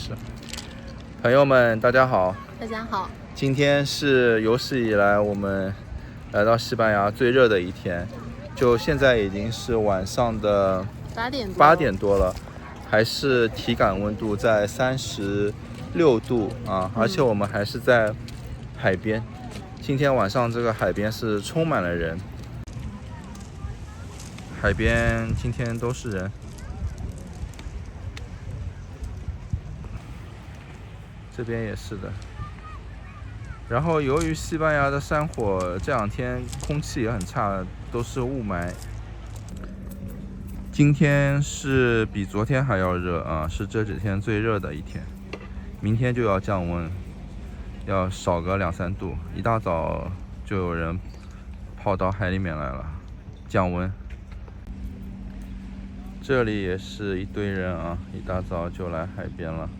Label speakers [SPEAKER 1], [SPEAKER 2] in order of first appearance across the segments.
[SPEAKER 1] 是。朋友们，大家好。
[SPEAKER 2] 大家好。
[SPEAKER 1] 今天是有史以来我们来到西班牙最热的一天，就现在已经是晚上的8点多了，还是体感温度在36度啊，而且我们还是在海边。今天晚上这个海边是充满了人，海边今天都是人。这边也是的。然后由于西班牙的山火这两天空气也很差，都是雾霾。今天是比昨天还要热啊，是这几天最热的一天。明天就要降温，要少个2-3度。一大早就有人跑到海里面来了，降温。这里也是一堆人啊，一大早就来海边了。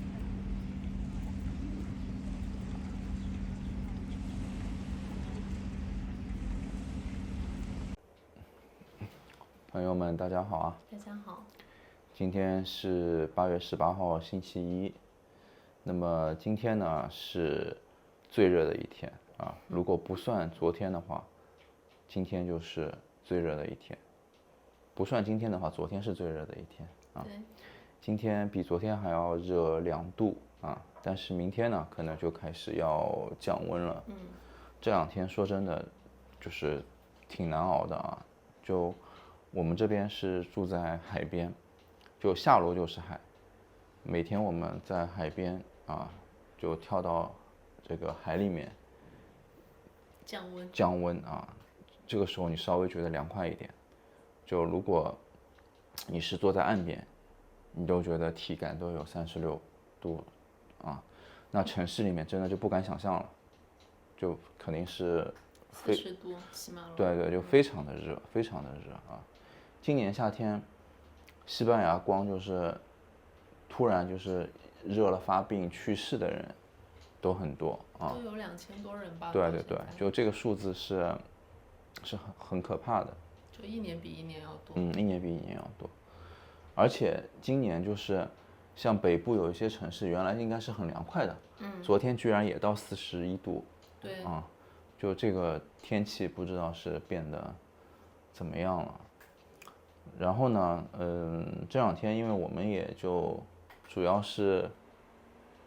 [SPEAKER 1] 朋友们，大家好啊！
[SPEAKER 2] 大家好。
[SPEAKER 1] 今天是8月18号，星期一。那么今天呢是最热的一天啊！如果不算昨天的话，今天就是最热的一天。不算今天的话，昨天是最热的一天啊。今天比昨天还要热2度啊，但是明天呢可能就开始要降温了。这两天说真的，就是挺难熬的啊。就我们这边是住在海边，就下楼就是海。每天我们在海边啊，就跳到这个海里面降温啊。这个时候你稍微觉得凉快一点。就如果你是坐在岸边，你都觉得体感都有36度啊。那城市里面真的就不敢想象了，就肯定是
[SPEAKER 2] 40度起码了。
[SPEAKER 1] 对，就非常的热，非常的热啊。今年夏天，西班牙光就是突然就是热了发病去世的人都很多啊，
[SPEAKER 2] 都有2000多人吧。
[SPEAKER 1] 对，就这个数字是很可怕的，
[SPEAKER 2] 就一年比一年要多。
[SPEAKER 1] 一年比一年要多。而且今年就是像北部有一些城市原来应该是很凉快的，昨天居然也到41度。
[SPEAKER 2] 对
[SPEAKER 1] 啊，就这个天气不知道是变得怎么样了。然后呢，这两天因为我们也就主要是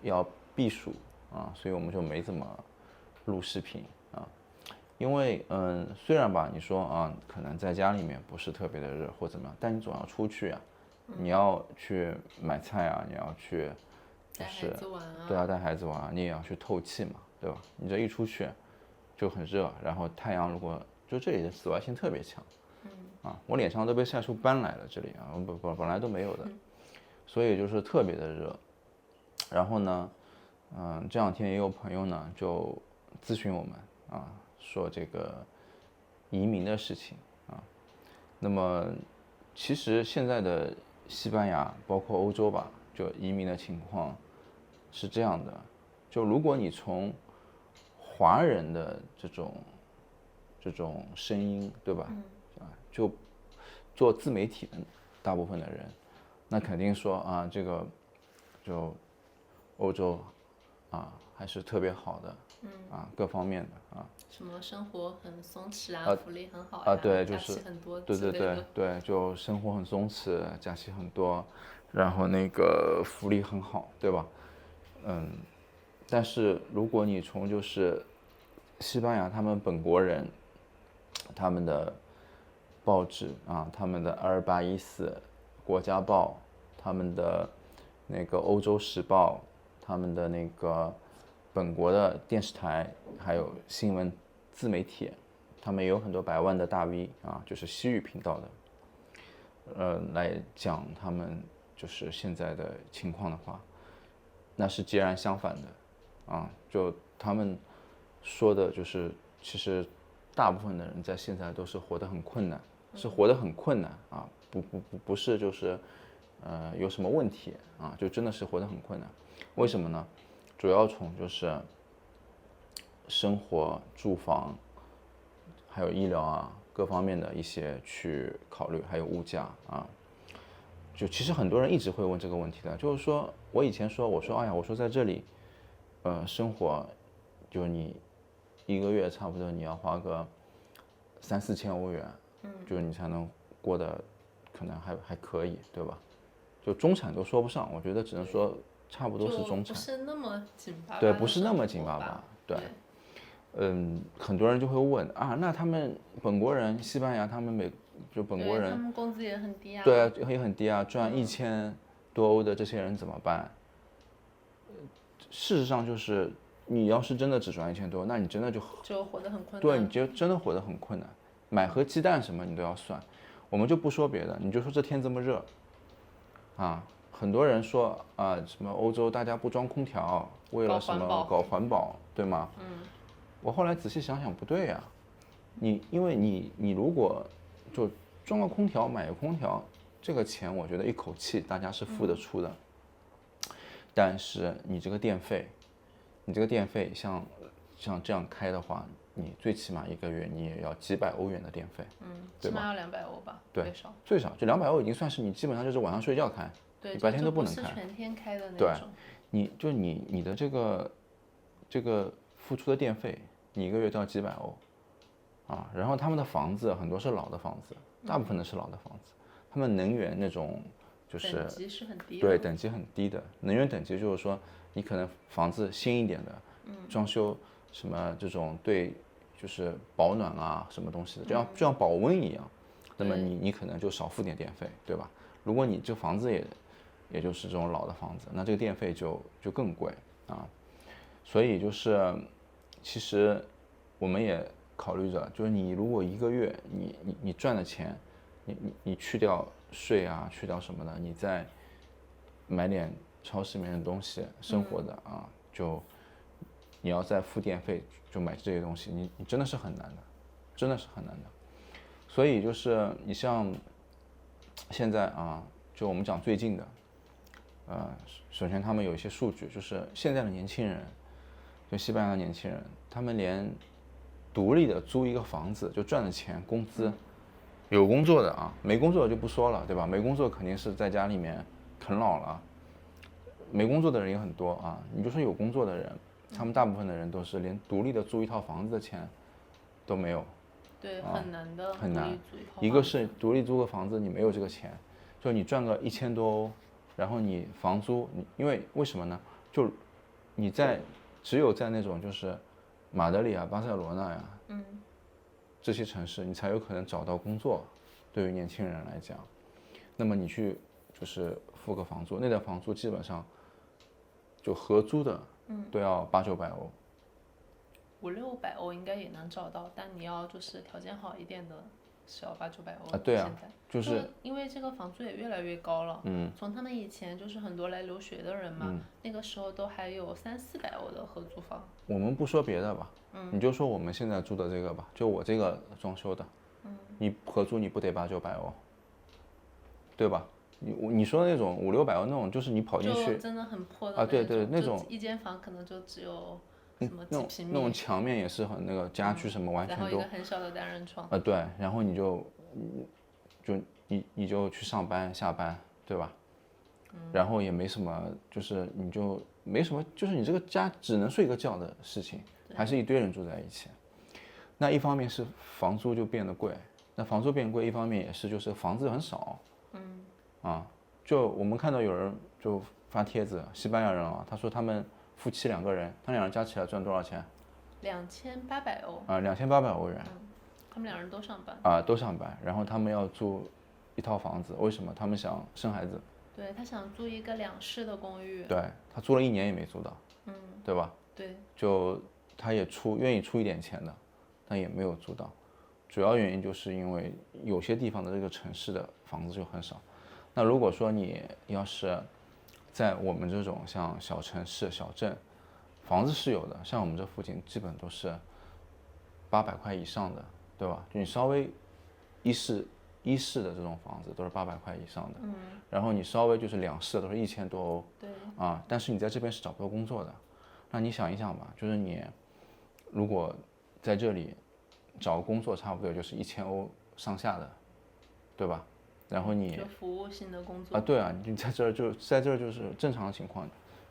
[SPEAKER 1] 要避暑啊，所以我们就没怎么录视频啊。因为虽然吧，你说啊，可能在家里面不是特别的热或怎么样，但你总要出去啊，你要去买菜啊，你要去就是对啊，带孩子玩啊，你也要去透气嘛，对吧？你这一出去就很热，然后太阳如果就这里的紫外线特别强。我脸上都被晒出斑来了，这里啊，本来都没有的，所以就是特别的热。然后呢，这两天也有朋友呢就咨询我们啊，说这个移民的事情啊。那么其实现在的西班牙，包括欧洲吧，就移民的情况是这样的，就如果你从华人的这种声音，对吧？就做自媒体的大部分的人，那肯定说啊，这个就欧洲啊还是特别好的，各方面的啊，
[SPEAKER 2] 什么生活很松弛啊，福利很好呀，
[SPEAKER 1] 对，就是
[SPEAKER 2] 假期很多，
[SPEAKER 1] 对，就生活很松弛，假期很多，然后那个福利很好，对吧？但是如果你从就是西班牙他们本国人，他们的报纸啊，他们的2814国家报，他们的那个欧洲时报，他们的那个本国的电视台，还有新闻自媒体，他们也有很多百万的大 V 啊，就是西语频道的，来讲他们就是现在的情况的话，那是截然相反的啊，就他们说的就是，其实大部分的人在现在都是活得很困难，是活得很困难啊，不是就是有什么问题啊，就真的是活得很困难。为什么呢？主要从就是生活、住房，还有医疗啊各方面的一些去考虑，还有物价啊。就其实很多人一直会问这个问题的，就是说我以前说我说哎呀我说在这里，生活，就你一个月差不多你要花个3、4千欧元，就是你才能过得可能还可以，对吧？就中产都说不上，我觉得只能说差不多是中产，
[SPEAKER 2] 不是那么紧巴巴
[SPEAKER 1] 对，
[SPEAKER 2] 的
[SPEAKER 1] 不是那么
[SPEAKER 2] 生
[SPEAKER 1] 紧巴巴，
[SPEAKER 2] 活吧
[SPEAKER 1] 对。很多人就会问啊，那他们本国人，西班牙他们就本国
[SPEAKER 2] 对，他
[SPEAKER 1] 人，
[SPEAKER 2] 们工资也很低啊。
[SPEAKER 1] 对啊，也很低啊，赚1000多欧的这些人怎么办？事实上就是你要是真的只赚1000多，那你真的
[SPEAKER 2] 就活得很困难。
[SPEAKER 1] 对，你就真的活得很困难，买盒鸡蛋什么你都要算。我们就不说别的，你就说这天这么热，啊，很多人说啊，什么欧洲大家不装空调，为了什么搞环保，对吗？我后来仔细想想，不对呀、因为你如果就装个空调，买个空调，这个钱我觉得一口气大家是付得出的。但是你这个电费，像这样开的话，你最起码一个月你也要几百欧元的电费，对吧？
[SPEAKER 2] 起码要200欧吧，
[SPEAKER 1] 对，
[SPEAKER 2] 最少。
[SPEAKER 1] 最少就200欧已经算是你基本上就是晚上睡觉开，
[SPEAKER 2] 对，
[SPEAKER 1] 你白天都
[SPEAKER 2] 不
[SPEAKER 1] 能开。
[SPEAKER 2] 是全天开的那
[SPEAKER 1] 对
[SPEAKER 2] 种。
[SPEAKER 1] 你的这个付出的电费，你一个月都要几百欧，啊，然后他们的房子很多是老的房子，大部分的是老的房子，他们能源那种就是
[SPEAKER 2] 等级是很低的。
[SPEAKER 1] 对，等级很低的能源等级，就是说你可能房子新一点的，装修什么这种对，就是保暖啊什么东西的，就像保温一样，那么你可能就少付点电费，对吧？如果你这房子也就是这种老的房子，那这个电费就更贵啊。所以就是其实我们也考虑着，就是你如果一个月你赚的钱，你去掉税啊，去掉什么的，你再买点超市里面的东西，生活的啊，就你要再付电费，就买这些东西，你真的是很难的，真的是很难的。所以就是你像现在啊，就我们讲最近的，首先他们有一些数据，就是现在的年轻人，就西班牙的年轻人，他们连独立的租一个房子就赚的钱，工资，有工作的啊，没工作的就不说了，对吧？没工作肯定是在家里面啃老了，没工作的人也很多啊。你就说有工作的人，他们大部分的人都是连独立的租一套房子的钱都没有。
[SPEAKER 2] 对，很难的，
[SPEAKER 1] 很难。
[SPEAKER 2] 一
[SPEAKER 1] 个是独立租个房子，你没有这个钱，就你赚个1000多欧，然后你房租，因为什么呢？就你只有在那种就是马德里啊、巴塞罗那呀，这些城市，你才有可能找到工作。对于年轻人来讲，那么你去就是付个房租，那点房租基本上就合租的，都要800-900欧。
[SPEAKER 2] 500-600欧应该也能找到，但你要就是条件好一点的，是要800-900欧
[SPEAKER 1] 啊。对啊，
[SPEAKER 2] 就是因为这个房租也越来越高了。从他们以前就是很多来留学的人嘛，那个时候都还有300-400欧的合租房。
[SPEAKER 1] 我们不说别的吧，你就说我们现在住的这个吧，就我这个装修的，你合租你不得800-900欧，对吧？你说的那种500-600欧那种，就是你跑进去
[SPEAKER 2] 就真的很破的
[SPEAKER 1] 啊，对对，那种
[SPEAKER 2] 一间房可能就只有什么几平米，
[SPEAKER 1] 那种墙面也是很那个家具什么完全都，
[SPEAKER 2] 然后一个很小的单人床。
[SPEAKER 1] 对，然后你就去上班下班，对吧？然后也没什么，就是你就没什么，就是你这个家只能睡个觉的事情，还是一堆人住在一起。那一方面是房租就变得贵，那房租变贵，一方面也是就是房子很少，就我们看到有人就发帖子，西班牙人啊，他说他们夫妻2个人，他2人加起来赚多少钱
[SPEAKER 2] 2800欧。
[SPEAKER 1] 啊，2800欧元。
[SPEAKER 2] 他们2人都上班。
[SPEAKER 1] 啊，都上班，然后他们要住一套房子，为什么？他们想生孩子。
[SPEAKER 2] 对，他想租一个2室的公寓。
[SPEAKER 1] 对，他租了1年也没租到，对吧？
[SPEAKER 2] 对。
[SPEAKER 1] 就他也愿意出一点钱的，但也没有租到，主要原因就是因为有些地方的这个城市的房子就很少。那如果说你要是在我们这种像小城市、小镇，房子是有的，像我们这附近基本都是800块以上的，对吧？就你稍微一室的这种房子都是800块以上的，然后你稍微就是2室的都是1000多欧，
[SPEAKER 2] 对
[SPEAKER 1] 啊，但是你在这边是找不到工作的，那你想一想吧，就是你如果在这里找个工作，差不多也就是1000欧上下的，对吧？然后你
[SPEAKER 2] 就服务性的工作
[SPEAKER 1] 啊，对啊，你在这儿就是正常的情况，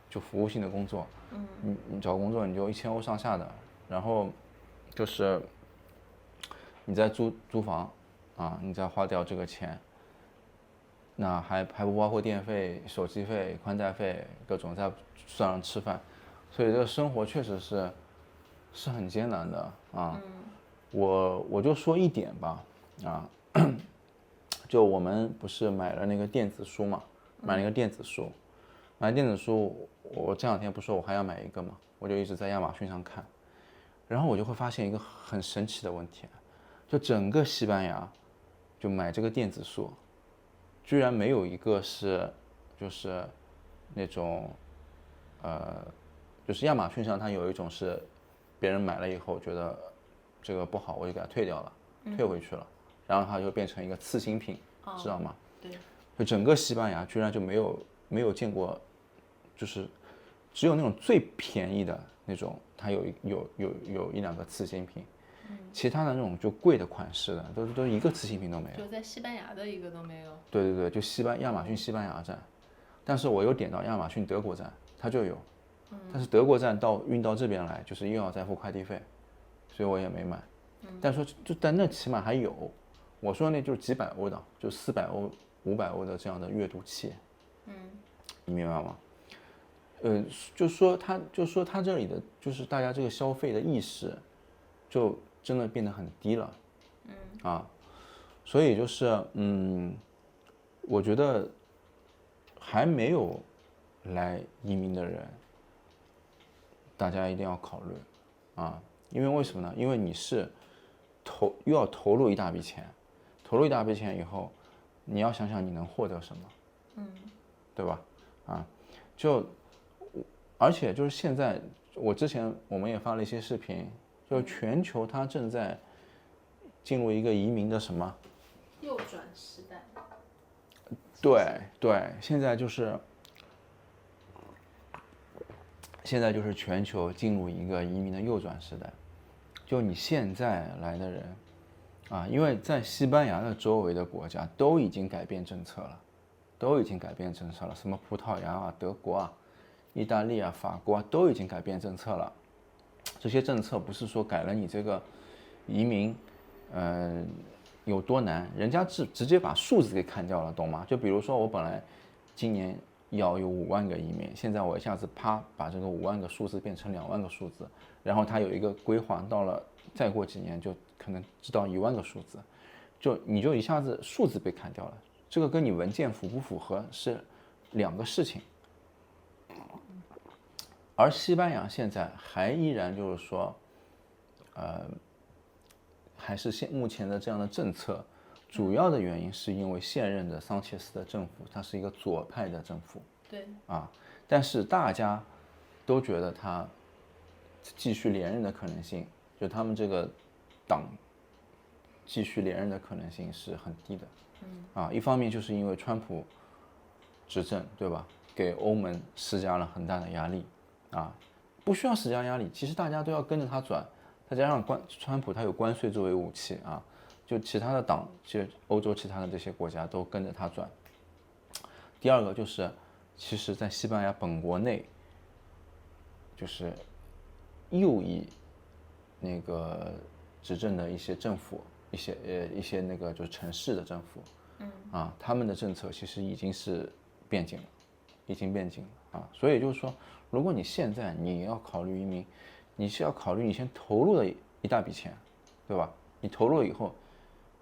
[SPEAKER 1] 就服务性的工作，你找工作你就1000欧上下的，然后就是你再租房啊，你再花掉这个钱，那还不包括电费、手机费、宽带费各种，再算上吃饭，所以这个生活确实是很艰难的啊。我就说一点吧，啊，就我们不是买了那个电子书嘛，买了一个电子书，买电子书，我这2天不说我还要买一个嘛，我就一直在亚马逊上看，然后我就会发现一个很神奇的问题，就整个西班牙，就买这个电子书，居然没有一个是，就是那种，就是亚马逊上它有一种是，别人买了以后觉得这个不好，我就给它退掉了，退回去了，然后它就变成一个次新品，知道吗？
[SPEAKER 2] 对，
[SPEAKER 1] 就整个西班牙居然就没有见过，就是只有那种最便宜的那种，它有1-2个次新品，其他的那种就贵的款式的都一个次新品都没有。
[SPEAKER 2] 就在西班牙的一个都没有。
[SPEAKER 1] 对对对，就亚马逊西班牙站，但是我有点到亚马逊德国站，它就有，但是德国站运到这边来，就是又要再付快递费，所以我也没买。但那起码还有，我说的那就是几百欧的，就400欧、500欧的这样的阅读器，你明白吗？就说他这里的就是大家这个消费的意识，就真的变得很低了，所以就是我觉得还没有来移民的人，大家一定要考虑啊，因为为什么呢？因为你是又要投入一大笔钱，投入一大笔钱以后，你要想想你能获得什么，对吧？啊，而且就是现在，之前我们也发了一些视频，就全球它正在进入一个移民的什么
[SPEAKER 2] 右转时代。
[SPEAKER 1] 对对，现在就是全球进入一个移民的右转时代。就你现在来的人啊，因为在西班牙的周围的国家都已经改变政策了，什么葡萄牙啊、德国啊、意大利啊、法国啊都已经改变政策了。这些政策不是说改了你这个移民，有多难，人家直接把数字给砍掉了，懂吗？就比如说我本来今年要有5万个移民，现在我一下子啪把这个5万个数字变成2万个数字，然后它有一个规划，到了再过几年就可能知道1万个数字，你就一下子数字被砍掉了，这个跟你文件符不符合是2个事情。而西班牙现在还依然就是说，还是目前的这样的政策，主要的原因是因为现任的桑切斯的政府，它是一个左派的政府，
[SPEAKER 2] 对
[SPEAKER 1] 啊，但是大家都觉得他继续连任的可能性，就他们这个党继续连任的可能性是很低的，啊，一方面就是因为川普执政，对吧，给欧盟施加了很大的压力，啊，不需要施加压力，其实大家都要跟着他转，再加上川普他有关税作为武器啊，就其他的党，就欧洲其他的这些国家都跟着他转。第二个就是，其实在西班牙本国内，就是右翼那个执政的一些政府，一些那个就是城市的政府，啊，他们的政策其实已经是变紧了，已经变紧了啊。所以就是说，如果你现在你要考虑移民，你是要考虑你先投入的一大笔钱，对吧？你投入了以后，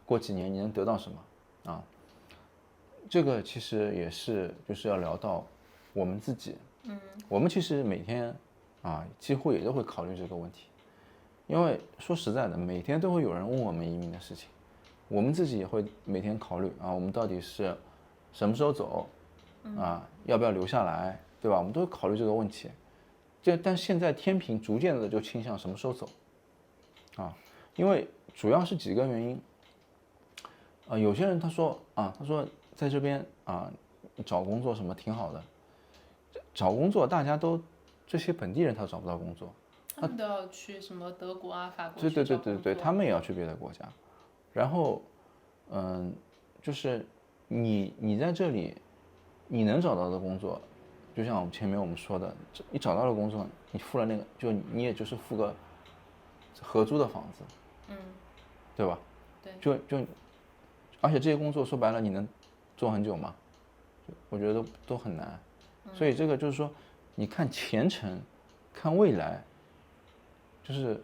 [SPEAKER 1] 过几年你能得到什么啊？这个其实也是就是要聊到我们自己，我们其实每天啊几乎也都会考虑这个问题，因为说实在的，每天都会有人问我们移民的事情，我们自己也会每天考虑啊，我们到底是什么时候走啊，要不要留下来，对吧？我们都会考虑这个问题。但现在天平逐渐的就倾向什么时候走啊，因为主要是几个原因。有些人他说在这边啊找工作什么挺好的，找工作大家都这些本地人他找不到工作，
[SPEAKER 2] 他们都要去什么德国啊、法国
[SPEAKER 1] 对
[SPEAKER 2] 去找工作。
[SPEAKER 1] 他们也要去别的国家，然后就是你在这里，你能找到的工作，就像我们前面我们说的，你找到了工作，你付了那个，就你也就是付个合租的房子，对吧？
[SPEAKER 2] 对。
[SPEAKER 1] 而且这些工作说白了，你能做很久吗？我觉得都很难。所以这个就是说，你看前程，看未来，就是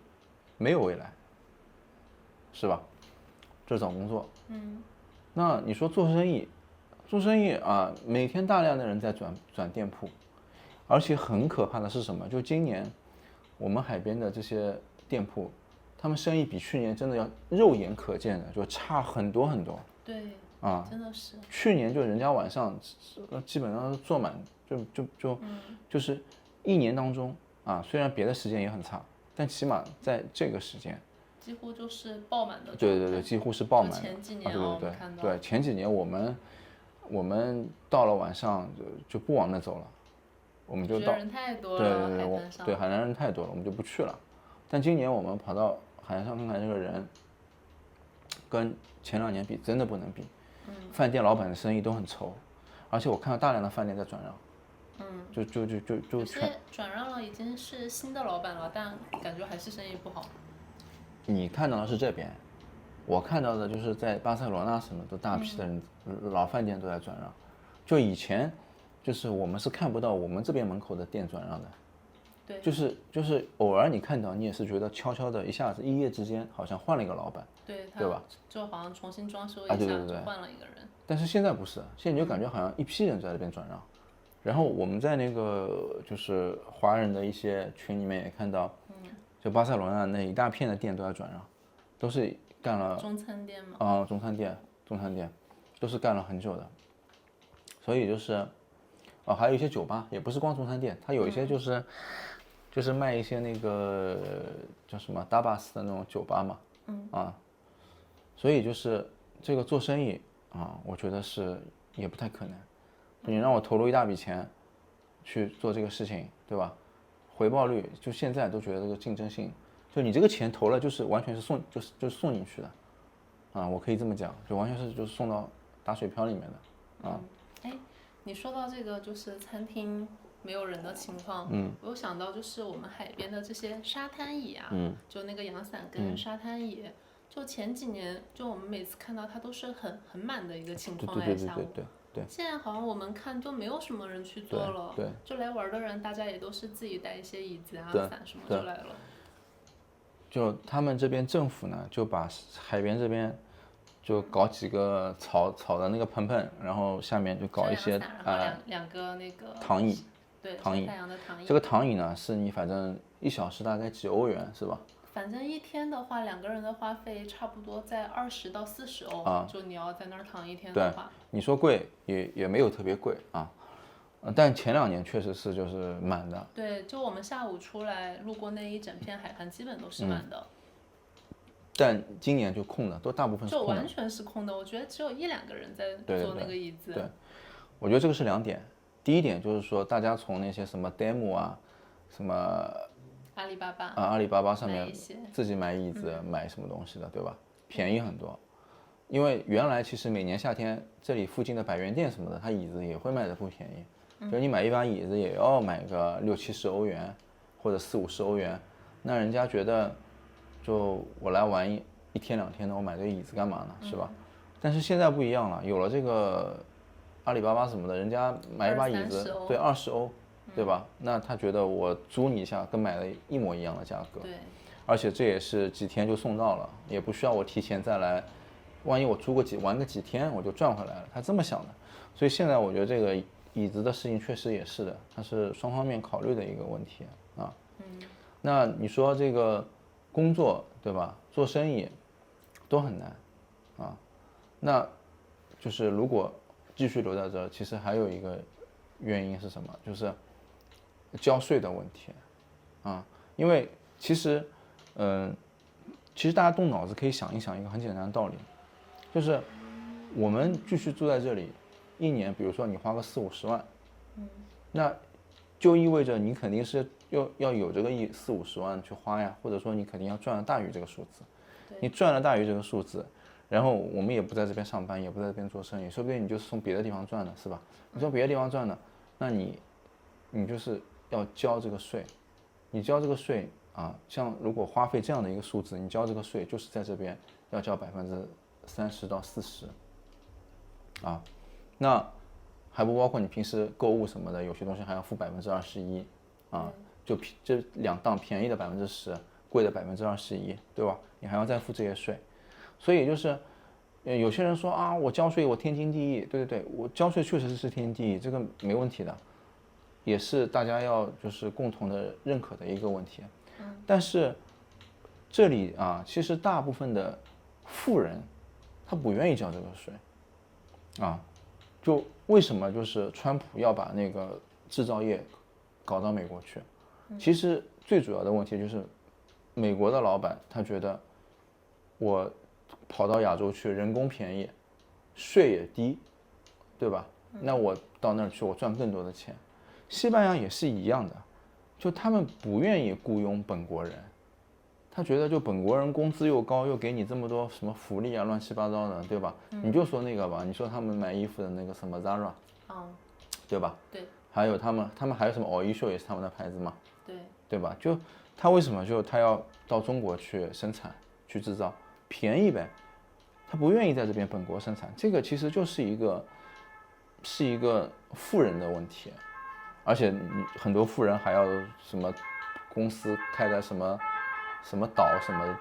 [SPEAKER 1] 没有未来，是吧？这找工作。那你说做生意，做生意啊，每天大量的人在转店铺，而且很可怕的是什么？就今年我们海边的这些店铺，他们生意比去年真的要肉眼可见的就差很多很多。
[SPEAKER 2] 对。真的是。
[SPEAKER 1] 去年就人家晚上基本上坐满，就是一年当中啊，虽然别的时间也很差，但起码在这个时间。
[SPEAKER 2] 几乎就是爆满的。
[SPEAKER 1] 对，几乎是爆满的。
[SPEAKER 2] 前几年
[SPEAKER 1] 对，前几年我们到了晚上就不往那走了，我们就到。
[SPEAKER 2] 人太多了。
[SPEAKER 1] 对，海南人太多了，我们就不去了。但今年我们跑到海南上看看这个人，跟前2年比真的不能比。饭店老板的生意都很愁，而且我看到大量的饭店在转让。
[SPEAKER 2] 有些转让了已经是新的老板了，但感觉还是生意不好。
[SPEAKER 1] 你看到的是这边，我看到的就是在巴塞罗那什么都大批的人，老饭店都在转让。就以前，就是我们是看不到我们这边门口的店转让的。
[SPEAKER 2] 对。
[SPEAKER 1] 就是偶尔你看到，你也是觉得悄悄的，一下子一夜之间好像换了一个老板。对吧？
[SPEAKER 2] 就好像重新装修一下，就换了一个人。
[SPEAKER 1] 但是现在不是，现在你就感觉好像一批人在这边转让。然后我们在那个就是华人的一些群里面也看到，就巴塞罗那那一大片的店都在转让，都是干了
[SPEAKER 2] 中餐店吗？
[SPEAKER 1] 中餐店，都是干了很久的。所以就是，还有一些酒吧，也不是光中餐店，它有一些就是卖一些那个叫什么 Dabas 的那种酒吧嘛。所以就是这个做生意我觉得是也不太可能。你让我投入一大笔钱去做这个事情，对吧？回报率就现在都觉得这个竞争性，就你这个钱投了就是完全是就是送进去的，我可以这么讲，就完全是就是送到打水漂里面的。
[SPEAKER 2] 你说到这个就是餐厅没有人的情况，我有想到就是我们海边的这些沙滩椅啊，就那个阳伞跟沙滩椅。就前几年，就我们每次看到它都是很满的一个情况下午。
[SPEAKER 1] 对。
[SPEAKER 2] 现在好像我们看都没有什么人去做了。
[SPEAKER 1] 对。
[SPEAKER 2] 就来玩的人，大家也都是自己带一些椅子啊、伞什么就来了。
[SPEAKER 1] 就他们这边政府呢，就把海边这边就搞几个草的那个盆，然后下面就搞一些
[SPEAKER 2] 两个那个
[SPEAKER 1] 躺椅。
[SPEAKER 2] 对，
[SPEAKER 1] 躺椅。
[SPEAKER 2] 太阳的躺椅。
[SPEAKER 1] 这个躺椅呢，是你反正1小时大概几欧元是吧？
[SPEAKER 2] 反正一天的话，2个人的花费差不多在20到40欧，就你要在那儿躺一天的话。
[SPEAKER 1] 对，你说贵也没有特别贵但前2年确实是就是满的。
[SPEAKER 2] 对，就我们下午出来路过那一整片海滩，基本都是满的。
[SPEAKER 1] 但今年就空的，都大部分是空的。
[SPEAKER 2] 就完全是空的，我觉得只有1-2个人在坐那个椅子。
[SPEAKER 1] 对，我觉得这个是2点。第一点就是说，大家从那些什么 Demo 什么
[SPEAKER 2] 阿里巴巴
[SPEAKER 1] 阿里巴巴上面自己买椅子、买什么东西的，对吧？便宜很多。因为原来其实每年夏天这里附近的百元店什么的，它椅子也会卖的不便宜，就你买一把椅子也要买个60-70欧元，或者40-50欧元。那人家觉得，就我来玩一天2天的，我买这个椅子干嘛呢？是吧？但是现在不一样了，有了这个阿里巴巴什么的，人家买一把椅子，对，20欧。对吧？那他觉得我租你一下，跟买的一模一样的价格。
[SPEAKER 2] 对。
[SPEAKER 1] 而且这也是几天就送到了，也不需要我提前再来。万一我租玩个几天，我就赚回来了。他这么想的。所以现在我觉得这个椅子的事情确实也是的，它是双方面考虑的一个问题那你说这个工作对吧？做生意都很难那就是如果继续留在这儿，其实还有一个原因是什么？就是交税的问题因为其实大家动脑子可以想一想一个很简单的道理，就是我们继续住在这里1年，比如说你花个40-50万，那就意味着你肯定是要有这个40-50万去花呀，或者说你肯定要赚的大于这个数字。你赚了大于这个数字，然后我们也不在这边上班，也不在这边做生意，说不定你就是从别的地方赚的，是吧？你从别的地方赚的，那你就是要交这个税，你交这个税啊，像如果花费这样的一个数字，你交这个税就是在这边要交30%到40%，啊，那还不包括你平时购物什么的，有些东西还要付21%，啊，就这2档便宜的10%，贵的21%，对吧？你还要再付这些税，所以就是，有些人说啊，我交税我天经地义，对对对，我交税确实是天经地义，这个没问题的，也是大家要就是共同的认可的一个问题。但是这里啊，其实大部分的富人他不愿意交这个税，啊，就为什么就是川普要把那个制造业搞到美国去？其实最主要的问题就是，美国的老板他觉得我跑到亚洲去，人工便宜，税也低，对吧？那我到那儿去，我赚更多的钱。西班牙也是一样的，就他们不愿意雇佣本国人，他觉得就本国人工资又高，又给你这么多什么福利啊，乱七八糟的，对吧？你就说那个吧，你说他们买衣服的那个什么 Zara，对吧？
[SPEAKER 2] 对。
[SPEAKER 1] 还有他们还有什么Oysho也是他们的牌子嘛，
[SPEAKER 2] 对。
[SPEAKER 1] 对吧？就他为什么就他要到中国去生产去制造，便宜呗，他不愿意在这边本国生产，这个其实就是一个富人的问题，而且很多富人还要什么公司开在什么岛什么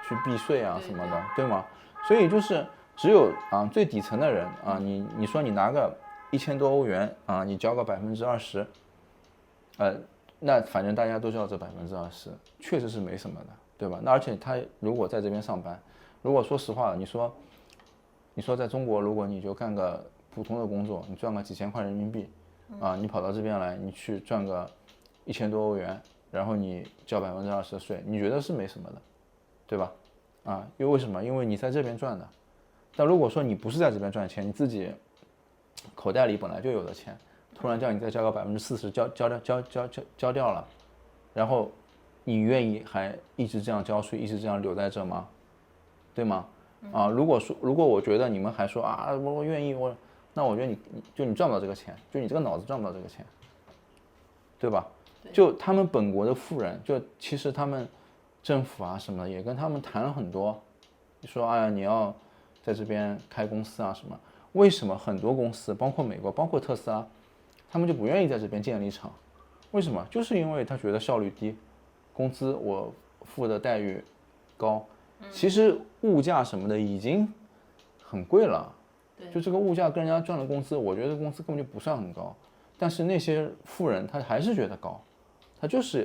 [SPEAKER 1] 去避税啊什么的，对吗？所以就是只有最底层的人啊，你说你拿个1000多欧元啊，你交个20%，那反正大家都知道这20%确实是没什么的，对吧？那而且他如果在这边上班，如果说实话，你说在中国，如果你就干个普通的工作，你赚个几千块人民币，啊，你跑到这边来，你去赚个1000多欧元，然后你交20%的税，你觉得是没什么的，对吧？啊，因为为什么？因为你在这边赚的。但如果说你不是在这边赚钱，你自己口袋里本来就有的钱，突然叫你再交个40%，交掉了，然后你愿意还一直这样交税，一直这样留在这吗？对吗？啊，如果我觉得你们还说啊，我愿意，那我觉得你赚不到这个钱，就你这个脑子赚不到这个钱，对吧？就他们本国的富人，就其实他们政府啊什么的也跟他们谈了很多，说哎呀你要在这边开公司啊什么。为什么很多公司，包括美国，包括特斯拉，他们就不愿意在这边建立厂？为什么？就是因为他觉得效率低，工资我付的待遇高。其实物价什么的已经很贵了，就这个物价跟人家赚的工资，我觉得工资根本就不算很高，但是那些富人他还是觉得高，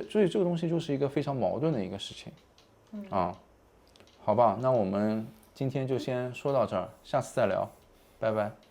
[SPEAKER 1] 所以这个东西就是一个非常矛盾的一个事情，好吧，那我们今天就先说到这儿，下次再聊，拜拜。